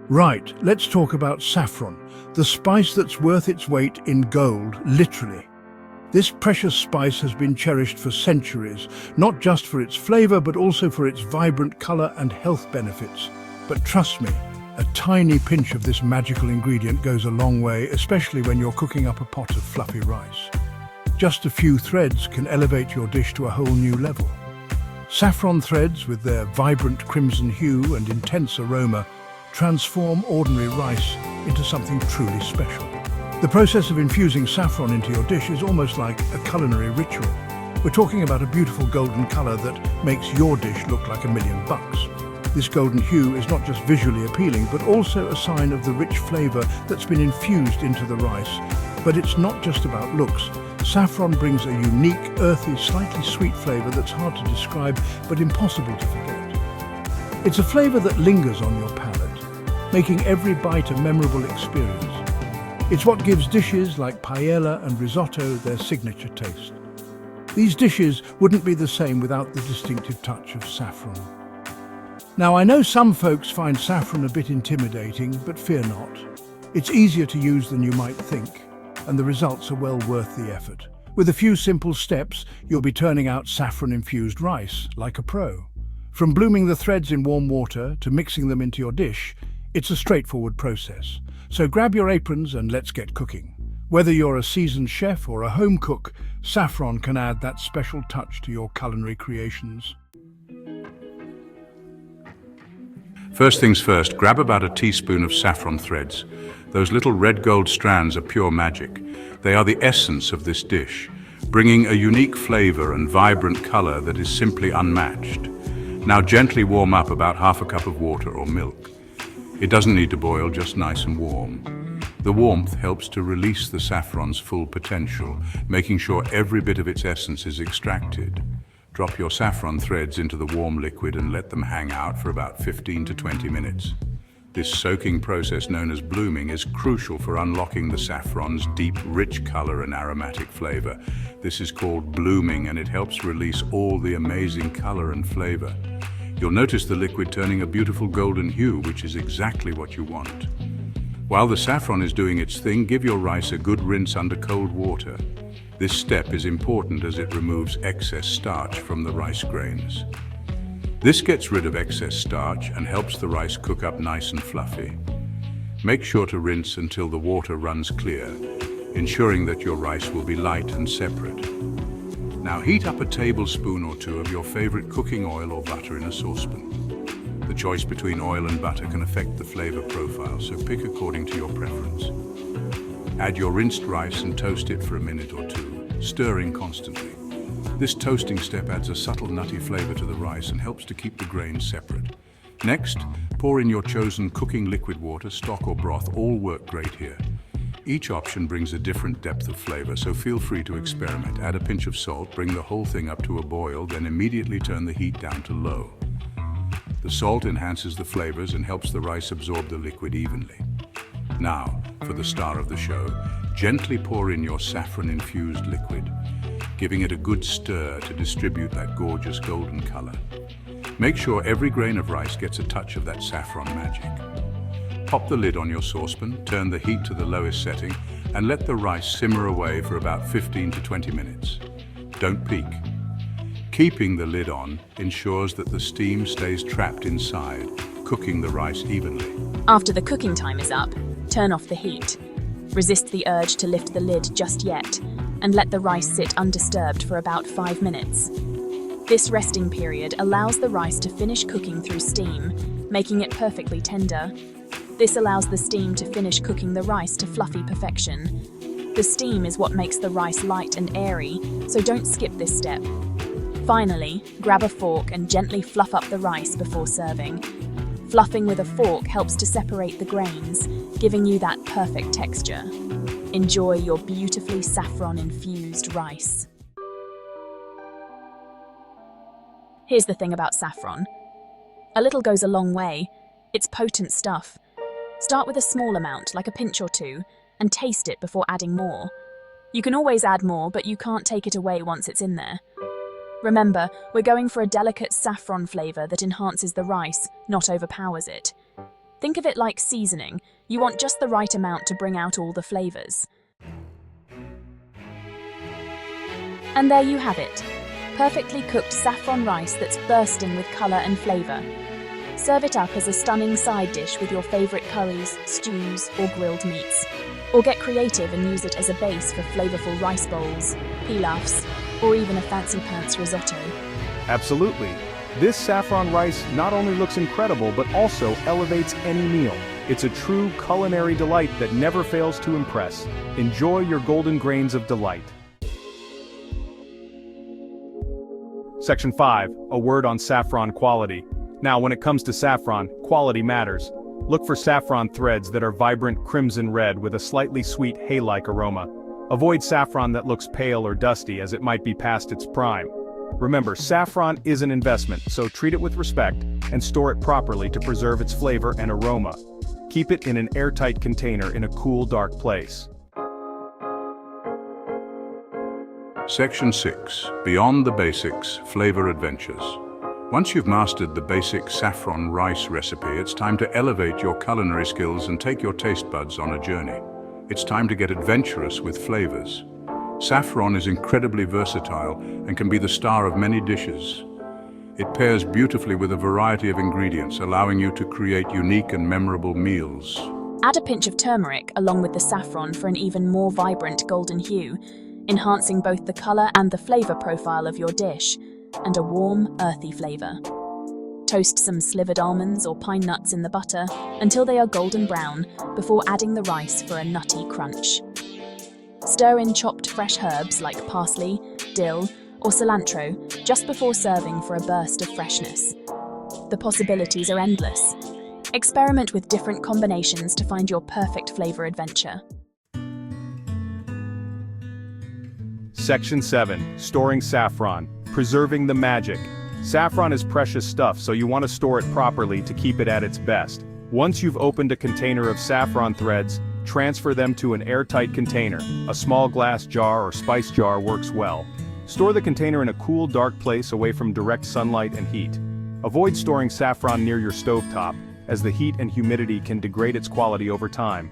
Right, let's talk about saffron, the spice that's worth its weight in gold, literally. This precious spice has been cherished for centuries, not just for its flavor, but also for its vibrant color and health benefits. But trust me, a tiny pinch of this magical ingredient goes a long way, especially when you're cooking up a pot of fluffy rice. Just a few threads can elevate your dish to a whole new level. Saffron threads, with their vibrant crimson hue and intense aroma, transform ordinary rice into something truly special. The process of infusing saffron into your dish is almost like a culinary ritual. We're talking about a beautiful golden color that makes your dish look like $1,000,000. This golden hue is not just visually appealing, but also a sign of the rich flavor that's been infused into the rice. But it's not just about looks. Saffron brings a unique, earthy, slightly sweet flavor that's hard to describe, but impossible to forget. It's a flavor that lingers on your palate, making every bite a memorable experience. It's what gives dishes like paella and risotto their signature taste. These dishes wouldn't be the same without the distinctive touch of saffron. Now, I know some folks find saffron a bit intimidating, but fear not. It's easier to use than you might think, and the results are well worth the effort. With a few simple steps, you'll be turning out saffron-infused rice like a pro. From blooming the threads in warm water to mixing them into your dish, it's a straightforward process. So grab your aprons and let's get cooking. Whether you're a seasoned chef or a home cook, saffron can add that special touch to your culinary creations. First things first, grab about a teaspoon of saffron threads. Those little red gold strands are pure magic. They are the essence of this dish, bringing a unique flavor and vibrant color that is simply unmatched. Now gently warm up about half a cup of water or milk. It doesn't need to boil, just nice and warm. The warmth helps to release the saffron's full potential, making sure every bit of its essence is extracted. Drop your saffron threads into the warm liquid and let them hang out for about 15 to 20 minutes. This soaking process, known as blooming, is crucial for unlocking the saffron's deep, rich color and aromatic flavor. This is called blooming, and it helps release all the amazing color and flavor. You'll notice the liquid turning a beautiful golden hue, which is exactly what you want. While the saffron is doing its thing, give your rice a good rinse under cold water. This step is important as it removes excess starch from the rice grains. This gets rid of excess starch and helps the rice cook up nice and fluffy. Make sure to rinse until the water runs clear, ensuring that your rice will be light and separate. Now heat up a tablespoon or two of your favorite cooking oil or butter in a saucepan. The choice between oil and butter can affect the flavor profile, so pick according to your preference. Add your rinsed rice and toast it for a minute or two, stirring constantly. This toasting step adds a subtle nutty flavor to the rice and helps to keep the grains separate. Next, pour in your chosen cooking liquid water, stock or broth, all work great here. Each option brings a different depth of flavor, so feel free to experiment. Add a pinch of salt, bring the whole thing up to a boil, then immediately turn the heat down to low. The salt enhances the flavors and helps the rice absorb the liquid evenly. Now, for the star of the show, gently pour in your saffron-infused liquid, giving it a good stir to distribute that gorgeous golden color. Make sure every grain of rice gets a touch of that saffron magic. Pop the lid on your saucepan, turn the heat to the lowest setting, and let the rice simmer away for about 15 to 20 minutes. Don't peek. Keeping the lid on ensures that the steam stays trapped inside, cooking the rice evenly. After the cooking time is up, turn off the heat. Resist the urge to lift the lid just yet, and let the rice sit undisturbed for about 5 minutes. This resting period allows the rice to finish cooking through steam, making it perfectly tender. This allows the steam to finish cooking the rice to fluffy perfection. The steam is what makes the rice light and airy, so don't skip this step. Finally, grab a fork and gently fluff up the rice before serving. Fluffing with a fork helps to separate the grains, giving you that perfect texture. Enjoy your beautifully saffron-infused rice. Here's the thing about saffron. A little goes a long way. It's potent stuff. Start with a small amount, like a pinch or two, and taste it before adding more. You can always add more, but you can't take it away once it's in there. Remember, we're going for a delicate saffron flavor that enhances the rice, not overpowers it. Think of it like seasoning. You want just the right amount to bring out all the flavors. And there you have it. Perfectly cooked saffron rice that's bursting with color and flavor. Serve it up as a stunning side dish with your favorite curries, stews, or grilled meats. Or get creative and use it as a base for flavorful rice bowls, pilafs, or even a fancy pants risotto. Absolutely. This saffron rice not only looks incredible but also elevates any meal. It's a true culinary delight that never fails to impress. Enjoy your golden grains of delight. Section 5. A word on saffron quality. Now, when it comes to saffron, quality matters. Look for saffron threads that are vibrant crimson red with a slightly sweet hay-like aroma. Avoid saffron that looks pale or dusty, as it might be past its prime. Remember, saffron is an investment, so treat it with respect and store it properly to preserve its flavor and aroma. Keep it in an airtight container in a cool, dark place. Section 6. Beyond the Basics, Flavor Adventures. Once you've mastered the basic saffron rice recipe, it's time to elevate your culinary skills and take your taste buds on a journey. It's time to get adventurous with flavors. Saffron is incredibly versatile and can be the star of many dishes. It pairs beautifully with a variety of ingredients, allowing you to create unique and memorable meals. Add a pinch of turmeric along with the saffron for an even more vibrant golden hue, enhancing both the color and the flavor profile of your dish, and a warm, earthy flavor. Toast some slivered almonds or pine nuts in the butter until they are golden brown before adding the rice for a nutty crunch. Stir in chopped fresh herbs like parsley, dill, or cilantro just before serving for a burst of freshness. The possibilities are endless. Experiment with different combinations to find your perfect flavor adventure. Section 7. Storing saffron. Preserving the magic. Saffron is precious stuff, so you want to store it properly to keep it at its best. Once you've opened a container of saffron threads, transfer them to an airtight container. A small glass jar or spice jar works well. Store the container in a cool, dark place away from direct sunlight and heat. Avoid storing saffron near your stovetop, as the heat and humidity can degrade its quality over time.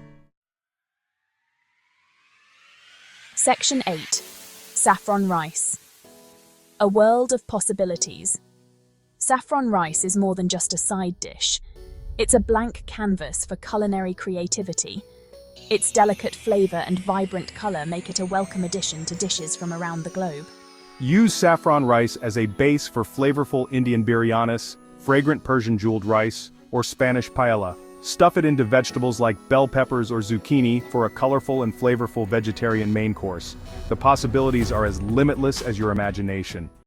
Section 8. Saffron rice. A world of possibilities. Saffron rice is more than just a side dish. It's a blank canvas for culinary creativity. Its delicate flavor and vibrant color make it a welcome addition to dishes from around the globe. Use saffron rice as a base for flavorful Indian biryanis, fragrant Persian jeweled rice, or Spanish paella. Stuff it into vegetables like bell peppers or zucchini for a colorful and flavorful vegetarian main course. The possibilities are as limitless as your imagination.